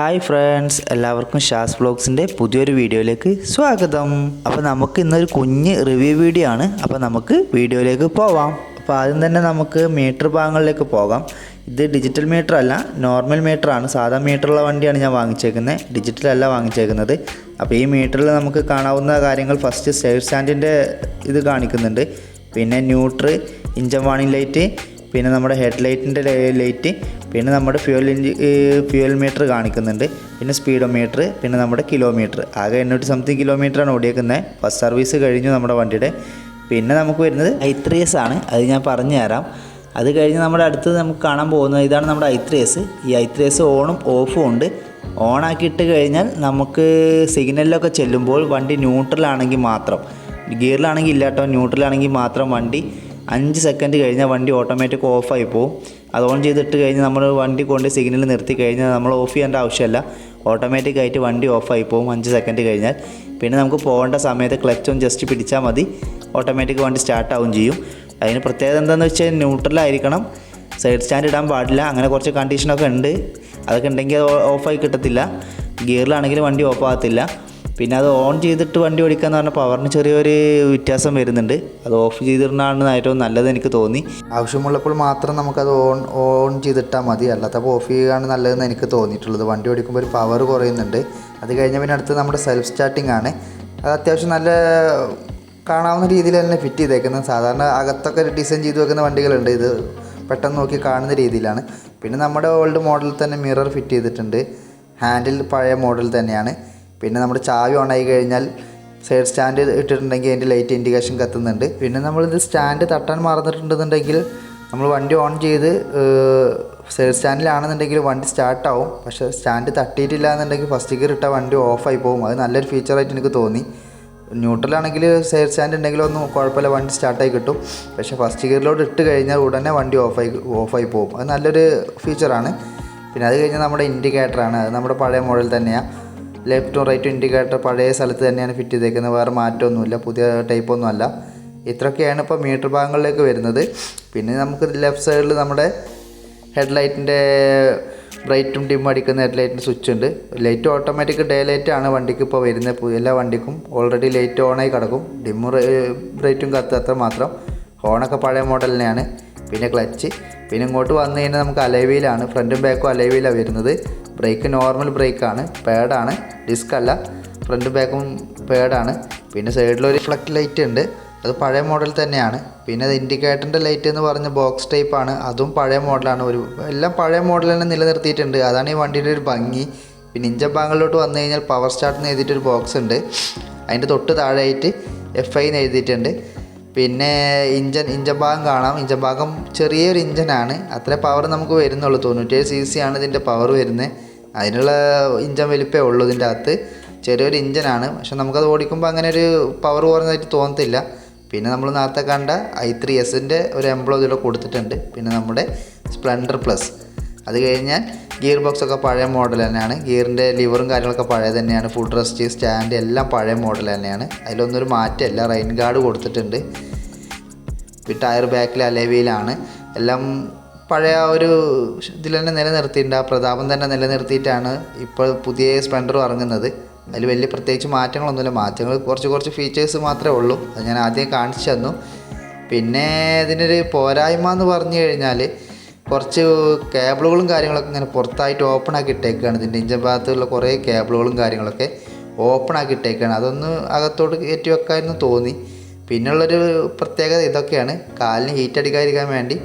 Hi friends, എല്ലാവർക്കും ഷാസ് വ്ലോഗ്സിൻ്റെ പുതിയൊരു വീഡിയോയിലേക്ക് സ്വാഗതം. അപ്പോൾ നമുക്ക് ഇന്നൊരു കുഞ്ഞ് റിവ്യൂ വീഡിയോ ആണ്. അപ്പോൾ നമുക്ക് വീഡിയോയിലേക്ക് പോവാം. അപ്പോൾ ആദ്യം തന്നെ നമുക്ക് മീറ്റർ ഭാഗങ്ങളിലേക്ക് പോകാം. ഇത് ഡിജിറ്റൽ മീറ്റർ അല്ല, നോർമൽ മീറ്ററാണ്. സാധാ മീറ്ററുള്ള വണ്ടിയാണ് ഞാൻ വാങ്ങിച്ചേക്കുന്നത്, ഡിജിറ്റൽ അല്ല വാങ്ങിച്ചേക്കുന്നത്. അപ്പോൾ ഈ മീറ്ററിൽ നമുക്ക് കാണാവുന്ന കാര്യങ്ങൾ, ഫസ്റ്റ് സൈഡ് സ്റ്റാൻഡിൻ്റെ ഇത് കാണിക്കുന്നുണ്ട്, പിന്നെ ന്യൂട്രൽ, ഇഞ്ചൻ വാണിംഗ് ലൈറ്റ്, പിന്നെ നമ്മുടെ ഹെഡ് ലൈറ്റിൻ്റെ ലൈറ്റ്, പിന്നെ നമ്മുടെ ഫ്യൂവൽ മീറ്റർ കാണിക്കുന്നുണ്ട്, പിന്നെ സ്പീഡോമീറ്റർ, പിന്നെ നമ്മുടെ കിലോമീറ്റർ. ആകെ 800 സംതിങ് കിലോമീറ്ററാണ് ഓടിയേക്കുന്നത്. ഫസ്റ്റ് സർവീസ് കഴിഞ്ഞു നമ്മുടെ വണ്ടിയുടെ. പിന്നെ നമുക്ക് വരുന്നത് i3s ആണ്, അത് ഞാൻ പറഞ്ഞു തരാം. അത് കഴിഞ്ഞ് നമ്മുടെ അടുത്ത് നമുക്ക് കാണാൻ പോകുന്നത് ഇതാണ് നമ്മുടെ i3s. ഈ i3s ഓണും ഓഫും ഉണ്ട്. ഓണാക്കിയിട്ട് കഴിഞ്ഞാൽ നമുക്ക് സിഗ്നലിലൊക്കെ ചെല്ലുമ്പോൾ വണ്ടി ന്യൂട്രലാണെങ്കിൽ മാത്രം, ഗിയറിലാണെങ്കിൽ ഇല്ലാട്ടോ, ന്യൂട്രലാണെങ്കിൽ മാത്രം വണ്ടി 5 സെക്കൻഡ് കഴിഞ്ഞാൽ വണ്ടി ഓട്ടോമാറ്റിക് ഓഫായി പോകും. അത് ഓൺ ചെയ്തിട്ട് കഴിഞ്ഞ് നമ്മൾ വണ്ടി കൊണ്ട് സിഗ്നൽ നിർത്തി കഴിഞ്ഞാൽ നമ്മൾ ഓഫ് ചെയ്യേണ്ട ആവശ്യമില്ല, ഓട്ടോമാറ്റിക്കായിട്ട് വണ്ടി ഓഫായി പോകും 5 സെക്കൻഡ് കഴിഞ്ഞാൽ. പിന്നെ നമുക്ക് പോകേണ്ട സമയത്ത് ക്ലച്ച് ഒന്ന് ജസ്റ്റ് പിടിച്ചാൽ മതി, ഓട്ടോമാറ്റിക് വണ്ടി സ്റ്റാർട്ടാവും ചെയ്യും. അതിന് പ്രത്യേകത എന്താണെന്ന് വെച്ചാൽ ന്യൂട്രലായിരിക്കണം, സൈഡ് സ്റ്റാൻഡ് ഇടാൻ പാടില്ല, അങ്ങനെ കുറച്ച് കണ്ടീഷനൊക്കെ ഉണ്ട്. അതൊക്കെ ഉണ്ടെങ്കിൽ അത് ഓഫായി കിട്ടത്തില്ല. ഗിയറിലാണെങ്കിൽ വണ്ടി ഓഫ് ആകത്തില്ല. പിന്നെ അത് ഓൺ ചെയ്തിട്ട് വണ്ടി ഓടിക്കാന്ന് പറഞ്ഞാൽ പവറിന് ചെറിയൊരു വ്യത്യാസം വരുന്നുണ്ട്. അത് ഓഫ് ചെയ്തിടുന്നതാണ് ഏറ്റവും നല്ലത് എനിക്ക് തോന്നി. ആവശ്യമുള്ളപ്പോൾ മാത്രം നമുക്കത് ഓൺ ചെയ്തിട്ടാൽ മതി, അല്ലാത്തപ്പോൾ ഓഫ് ചെയ്യുകയാണ് നല്ലതെന്ന് എനിക്ക് തോന്നിയിട്ടുള്ളത്. വണ്ടി ഓടിക്കുമ്പോൾ ഒരു പവർ കുറയുന്നുണ്ട്. അത് കഴിഞ്ഞ പിന്നെ അടുത്ത് നമ്മുടെ സെൽഫ് സ്റ്റാർട്ടിംഗ് ആണ്. അത് അത്യാവശ്യം നല്ല കാണാവുന്ന രീതിയിൽ തന്നെ ഫിറ്റ് ചെയ്തേക്കുന്നത്. സാധാരണ അകത്തൊക്കെ ഡിസൈൻ ചെയ്ത് വെക്കുന്ന വണ്ടികളുണ്ട്, ഇത് പെട്ടെന്ന് നോക്കി കാണുന്ന രീതിയിലാണ്. പിന്നെ നമ്മുടെ ഓൾഡ് മോഡലിൽ തന്നെ മിറർ ഫിറ്റ് ചെയ്തിട്ടുണ്ട്. ഹാൻഡിൽ പഴയ മോഡൽ തന്നെയാണ്. പിന്നെ നമ്മുടെ ചാവി ഓണായി കഴിഞ്ഞാൽ സൈഡ് സ്റ്റാൻഡ് ഇട്ടിട്ടുണ്ടെങ്കിൽ അതിൻ്റെ ലൈറ്റ് ഇൻഡിക്കേഷൻ കത്തുന്നുണ്ട്. പിന്നെ നമ്മളിത് സ്റ്റാൻഡ് തട്ടാൻ മറന്നിട്ടുണ്ടെന്നുണ്ടെങ്കിൽ നമ്മൾ വണ്ടി ഓൺ ചെയ്ത് സൈഡ് സ്റ്റാൻഡിലാണെന്നുണ്ടെങ്കിൽ വണ്ടി സ്റ്റാർട്ടാവും. പക്ഷേ സ്റ്റാൻഡ് തട്ടിയിട്ടില്ല എന്നുണ്ടെങ്കിൽ ഫസ്റ്റ് ഗിയർ ഇട്ടാൽ വണ്ടി ഓഫായി പോകും. അത് നല്ലൊരു ഫീച്ചറായിട്ട് എനിക്ക് തോന്നി. ന്യൂട്രലാണെങ്കിൽ സൈഡ് സ്റ്റാൻഡ് ഉണ്ടെങ്കിലൊന്നും കുഴപ്പമില്ല, വണ്ടി സ്റ്റാർട്ടായി കിട്ടും. പക്ഷേ ഫസ്റ്റ് ഗിയറിലോട്ട് ഇട്ട് കഴിഞ്ഞാൽ ഉടനെ വണ്ടി ഓഫായി പോകും. അത് നല്ലൊരു ഫീച്ചറാണ്. പിന്നെ അത് കഴിഞ്ഞാൽ നമ്മുടെ ഇൻഡിക്കേറ്ററാണ്. അത് നമ്മുടെ പഴയ മോഡൽ തന്നെയാണ്. ലെഫ്റ്റും റൈറ്റും ഇൻഡിക്കേറ്റർ പഴയ സ്ഥലത്ത് തന്നെയാണ് ഫിറ്റ് ചെയ്തേക്കുന്നത്, വേറെ മാറ്റമൊന്നുമില്ല, പുതിയ ടൈപ്പൊന്നും അല്ല. ഇത്രയൊക്കെയാണ് ഇപ്പോൾ മീറ്റർ ഭാഗങ്ങളിലേക്ക് വരുന്നത്. പിന്നെ നമുക്ക് ലെഫ്റ്റ് സൈഡിൽ നമ്മുടെ ഹെഡ് ലൈറ്റിൻ്റെ ബ്രൈറ്റും ഡിം അടിക്കുന്ന ഹെഡ് ലൈറ്റിൻ്റെ സ്വിച്ച് ഉണ്ട്. ലൈറ്റ് ഓട്ടോമാറ്റിക് ഡേ ലൈറ്റാണ് വണ്ടിക്ക് ഇപ്പോൾ വരുന്നത്. എല്ലാ വണ്ടിക്കും ഓൾറെഡി ലൈറ്റ് ഓണായി കിടക്കും, ഡിമ്മും ബ്രൈറ്റും കത്താത്ര മാത്രം. ഹോണൊക്കെ പഴയ മോഡൽ തന്നെയാണ്. പിന്നെ ക്ലച്ച്, പിന്നെ ഇങ്ങോട്ട് വന്നു കഴിഞ്ഞാൽ നമുക്ക് അലൈവീലാണ്, ഫ്രണ്ടും ബാക്കും അലൈവീലാണ് വരുന്നത്. ബ്രേക്ക് നോർമൽ ബ്രേക്കാണ്, പാഡാണ്, ഡിസ്ക് അല്ല. ഫ്രണ്ടും ബാക്കും പാഡാണ്. പിന്നെ സൈഡിലൊരു റിഫ്ലക്റ്റ് ലൈറ്റ് ഉണ്ട്, അത് പഴയ മോഡൽ തന്നെയാണ്. പിന്നെ അത് ഇൻഡിക്കേറ്ററിൻ്റെ ലൈറ്റ് എന്ന് പറഞ്ഞ ബോക്സ് ടൈപ്പാണ്, അതും പഴയ മോഡലാണ്. എല്ലാം പഴയ മോഡൽ തന്നെ നിലനിർത്തിയിട്ടുണ്ട്, അതാണ് ഈ വണ്ടിയുടെ ഒരു ഭംഗി. പിന്നെ ഇഞ്ചൻ ഭാഗങ്ങളിലോട്ട് വന്നു കഴിഞ്ഞാൽ പവർ സ്റ്റാർട്ട് എന്ന് എഴുതിയിട്ടൊരു ബോക്സ് ഉണ്ട്, അതിൻ്റെ തൊട്ട് താഴെയായിട്ട് FI എന്ന് എഴുതിയിട്ടുണ്ട്. പിന്നെ ഇഞ്ചൻ ഭാഗം കാണാം. ഇഞ്ചൻ ഭാഗം ചെറിയൊരു ഇഞ്ചനാണ്, അത്ര പവർ നമുക്ക് വരുന്നുള്ളൂ. 97 cc ആണ് ഇതിൻ്റെ പവർ വരുന്നത്. അതിനുള്ള ഇഞ്ചൻ വലിപ്പേ ഉള്ളൂ. ഇതിൻ്റെ അകത്ത് ചെറിയൊരു ഇഞ്ചനാണ്, പക്ഷെ നമുക്കത് ഓടിക്കുമ്പോൾ അങ്ങനെ ഒരു പവർ കുറഞ്ഞതായിട്ട് തോന്നത്തില്ല. പിന്നെ നമ്മൾ നേരത്തെ കണ്ട i3sൻ്റെ ഒരു എംബ്ലം ഇതിൽ കൊടുത്തിട്ടുണ്ട്. പിന്നെ നമ്മുടെ സ്പ്ലെൻഡർ പ്ലസ്. അത് കഴിഞ്ഞാൽ ഗിയർ ബോക്സൊക്കെ പഴയ മോഡൽ തന്നെയാണ്. ഗിയറിൻ്റെ ലിവറും കാര്യങ്ങളൊക്കെ പഴയ തന്നെയാണ്. ഫുഡ് റെസ്റ്റ്, സ്റ്റാൻഡ് എല്ലാം പഴയ മോഡൽ തന്നെയാണ്. അതിലൊന്നും ഒരു മാറ്റമില്ല. റെയിൻ ഗാർഡ് കൊടുത്തിട്ടുണ്ട്. പിന്നെ ടയർ ബാക്കിൽ അലൈവീലാണ്. എല്ലാം പഴയ ഒരു ഇതിൽ തന്നെ നിലനിർത്തിയിട്ടുണ്ട്. ആ പ്രതാപം തന്നെ നിലനിർത്തിയിട്ടാണ് ഇപ്പോൾ പുതിയ സ്പ്ലെൻഡർ ഇറങ്ങുന്നത്. അതിൽ വലിയ പ്രത്യേകിച്ച് മാറ്റങ്ങളൊന്നുമില്ല. മാറ്റങ്ങൾ കുറച്ച് ഫീച്ചേഴ്സ് മാത്രമേ ഉള്ളൂ, അത് ഞാൻ ആദ്യം കാണിച്ചു തന്നു. പിന്നെ ഇതിനൊരു പോരായ്മ എന്ന് പറഞ്ഞു കഴിഞ്ഞാൽ കുറച്ച് കേബിളുകളും കാര്യങ്ങളൊക്കെ ഇങ്ങനെ പുറത്തായിട്ട് ഓപ്പൺ ആക്കി ഇട്ടേക്കുകയാണ്. ഇതിൻ്റെ ഇഞ്ചൻ ഭാഗത്തുള്ള കുറേ കേബിളുകളും കാര്യങ്ങളൊക്കെ ഓപ്പൺ ആക്കി ഇട്ടേക്കുകയാണ്. അതൊന്ന് അകത്തോട്ട് കയറ്റി വെക്കാമെന്ന് തോന്നി. പിന്നുള്ളൊരു പ്രത്യേകത ഇതൊക്കെയാണ്. കാലിന് ഹീറ്റ് അടിക്കാതിരിക്കാൻ വേണ്ടി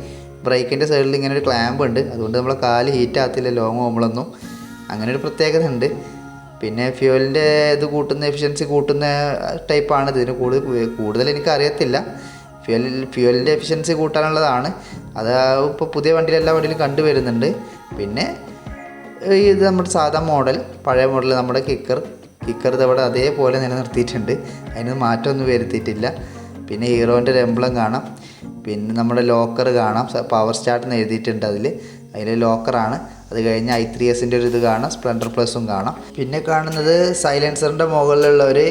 ബ്രേക്കിൻ്റെ സൈഡിൽ ഇങ്ങനെ ഒരു ക്ലാമ്പ് ഉണ്ട്, അതുകൊണ്ട് നമ്മളെ കാല് ഹീറ്റ് ആകത്തില്ല ലോങ് പോകുമ്പോഴൊന്നും. അങ്ങനെ ഒരു പ്രത്യേകത ഉണ്ട്. പിന്നെ ഫ്യൂവലിൻ്റെ ഇത് എഫിഷ്യൻസി കൂട്ടുന്ന ടൈപ്പാണ്. ഇതിന് കൂടുതൽ എനിക്കറിയത്തില്ല. ഫ്യൂവലിൻ്റെ എഫിഷ്യൻസി കൂട്ടാനുള്ളതാണ്. അത് ഇപ്പോൾ പുതിയ എല്ലാ വണ്ടിയിലും കണ്ടുവരുന്നുണ്ട്. പിന്നെ ഇത് നമ്മുടെ സാധാ മോഡൽ, പഴയ മോഡൽ നമ്മുടെ കിക്കർ ഇതവിടെ അതേപോലെ നിലനിർത്തിയിട്ടുണ്ട്, അതിന് മാറ്റമൊന്നും വരുത്തിയിട്ടില്ല. പിന്നെ ഹീറോൻ്റെ ഒരു എംബ്ലം കാണാം. പിന്നെ നമ്മുടെ ലോക്കർ കാണാം, പവർ സ്റ്റാർട്ട് എന്ന് എഴുതിയിട്ടുണ്ട് അതിൽ ലോക്കറാണ്. അത് കഴിഞ്ഞ് i3sൻ്റെ ഒരു ഇത് കാണാം, സ്പ്ലെൻഡർ പ്ലസും കാണാം. പിന്നെ കാണുന്നത് സൈലൻസറിൻ്റെ മുകളിലുള്ള ഒരു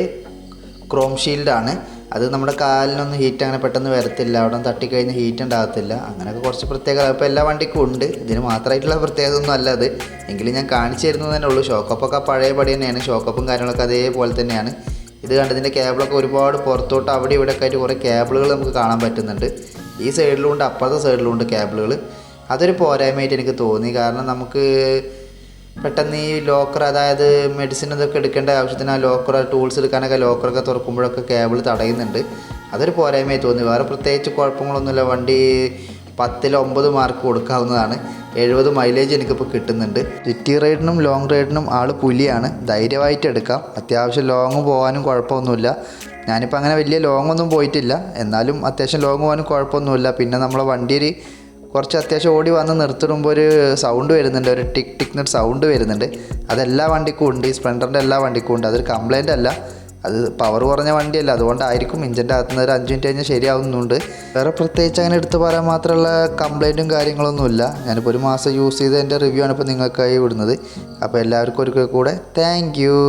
ക്രോം ഷീൽഡാണ്. അത് നമ്മുടെ കാലിനൊന്നും ഹീറ്റ് അങ്ങനെ പെട്ടെന്ന് വരത്തില്ല, അവിടെ തട്ടിക്കഴിഞ്ഞ് ഹീറ്റ് ഉണ്ടാകത്തില്ല. അങ്ങനെയൊക്കെ കുറച്ച് പ്രത്യേകത ഇപ്പോൾ എല്ലാ വണ്ടിക്കും ഉണ്ട്. ഇതിന് മാത്രമായിട്ടുള്ള പ്രത്യേകത ഒന്നും അല്ല അത്, എങ്കിലും ഞാൻ കാണിച്ചു തരുന്നത് തന്നെ ഉള്ളൂ. ഷോക്കപ്പൊക്കെ പഴയ പടി തന്നെയാണ്, ഷോക്കപ്പും കാര്യങ്ങളൊക്കെ അതേപോലെ തന്നെയാണ്. ഇത് കണ്ടതിൻ്റെ കേബിളൊക്കെ ഒരുപാട് പുറത്തോട്ട് അവിടെ ഇവിടെയൊക്കെ ആയിട്ട് കുറേ കേബിളുകൾ നമുക്ക് കാണാൻ പറ്റുന്നുണ്ട്. ഈ സൈഡിലും ഉണ്ട്, അപ്പുറത്തെ സൈഡിലും ഉണ്ട് കേബിളുകൾ. അതൊരു പോരായ്മയായിട്ട് എനിക്ക് തോന്നി. കാരണം നമുക്ക് പെട്ടെന്ന് ഈ ലോക്കർ, അതായത് മെഡിസിൻ ഇതൊക്കെ എടുക്കേണ്ട ആവശ്യത്തിന് ആ ലോക്കർ, ടൂൾസ് എടുക്കാനൊക്കെ ലോക്കറൊക്കെ തുറക്കുമ്പോഴൊക്കെ കേബിൾ തടയുന്നുണ്ട്. അതൊരു പോരായ്മയായി തോന്നി. വേറെ പ്രത്യേകിച്ച് കുഴപ്പങ്ങളൊന്നുമില്ല. വണ്ടി 10ൽ 9 മാർക്ക് കൊടുക്കാവുന്നതാണ്. 70 മൈലേജ് എനിക്കിപ്പോൾ കിട്ടുന്നുണ്ട്. സിറ്റി റൈഡിനും ലോങ് റൈഡിനും ആൾ പുലിയാണ്, ധൈര്യമായിട്ട് എടുക്കാം. അത്യാവശ്യം ലോങ് പോകാനും കുഴപ്പമൊന്നുമില്ല. ഞാനിപ്പോൾ അങ്ങനെ വലിയ ലോങ് ഒന്നും പോയിട്ടില്ല, എന്നാലും അത്യാവശ്യം ലോങ് പോകാനും കുഴപ്പമൊന്നുമില്ല. പിന്നെ നമ്മളെ വണ്ടിയിൽ കുറച്ച് അത്യാവശ്യം ഓടി വന്ന് നിർത്തിടുമ്പോൾ ഒരു സൗണ്ട് വരുന്നുണ്ട്, ഒരു ടിക് ടിക് എന്നൊരു സൗണ്ട് വരുന്നുണ്ട്. അതെല്ലാ വണ്ടിക്കും ഉണ്ട്, ഈ സ്പ്ലെൻഡറിൻ്റെ എല്ലാ വണ്ടിക്കും ഉണ്ട്. അതൊരു കംപ്ലൈൻ്റ് അല്ല, അത് പവർ കുറഞ്ഞ വണ്ടിയല്ല, അതുകൊണ്ടായിരിക്കും. ഇഞ്ചിൻ്റെ അകത്തുനിന്ന് ഒരു 5 മിനിറ്റ് കഴിഞ്ഞാൽ ശരിയാവുന്നുണ്ട്. വേറെ പ്രത്യേകിച്ച് അങ്ങനെ എടുത്ത് പറയാൻ മാത്രമുള്ള കംപ്ലൈൻറ്റും കാര്യങ്ങളൊന്നുമില്ല. ഞാനിപ്പോൾ ഒരു മാസം യൂസ് ചെയ്തതിൻ്റെ റിവ്യൂ ആണ് ഇപ്പോൾ നിങ്ങൾക്കായി വിടുന്നത്. അപ്പോൾ എല്ലാവർക്കും ഒരിക്കൽ കൂടെ താങ്ക് യു.